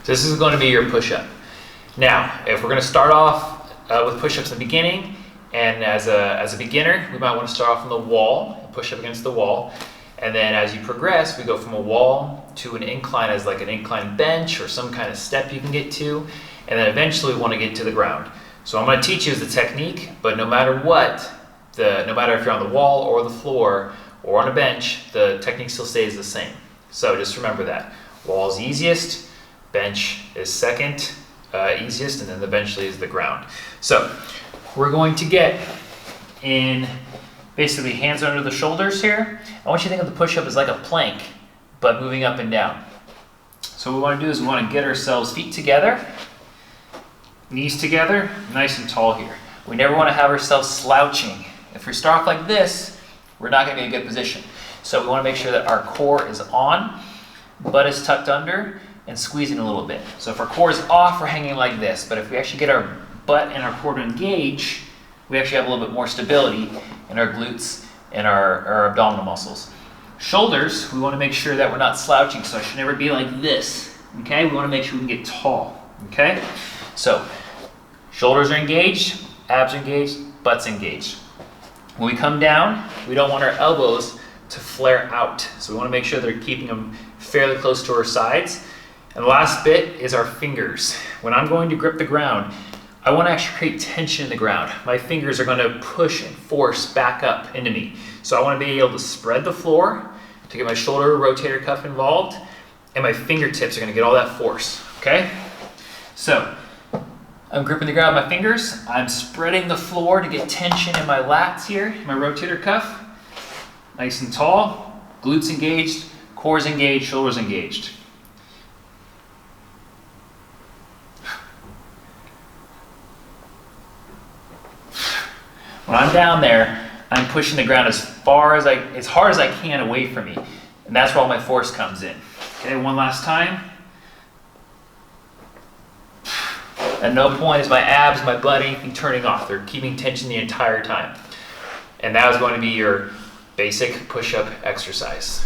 So this is going to be your push-up. Now, if we're going to start off with push-ups in the beginning, and as a beginner, we might want to start off on the wall and push up against the wall. And then as you progress, we go from a wall to an incline as like an incline bench or some kind of step you can get to. And then eventually we want to get to the ground. So I'm going to teach you the technique, but no matter what, no matter if you're on the wall or the floor or on a bench, the technique still stays the same. So just remember that. Wall is easiest, bench is second easiest, and then eventually is the ground. So we're going to get in basically hands under the shoulders here. I want you to think of the push-up as like a plank, but moving up and down. So what we want to do is we want to get ourselves feet together, knees together, nice and tall here. We never want to have ourselves slouching. If we start off like this, we're not going to be in a good position. So we want to make sure that our core is on, butt is tucked under, and squeezing a little bit. So if our core is off, we're hanging like this. But if we actually get our butt and our core to engage, we actually have a little bit more stability in our glutes and our abdominal muscles. Shoulders, we want to make sure that we're not slouching, so it should never be like this. Okay, we want to make sure we can get tall. Okay, so shoulders are engaged, abs are engaged, butt's engaged. When we come down, we don't want our elbows to flare out, so we want to make sure they're keeping them fairly close to our sides. And the last bit is our fingers. When I'm going to grip the ground, I want to actually create tension in the ground. My fingers are going to push and force back up into me. So I want to be able to spread the floor to get my shoulder rotator cuff involved, and my fingertips are going to get all that force, okay? So I'm gripping the ground with my fingers. I'm spreading the floor to get tension in my lats here, my rotator cuff. Nice and tall, glutes engaged, core's engaged, shoulders engaged. When I'm down there, I'm pushing the ground as hard as I can away from me. And that's where all my force comes in. Okay, one last time. At no point is my abs, my butt, anything turning off. They're keeping tension the entire time. And that is going to be your basic push-up exercise.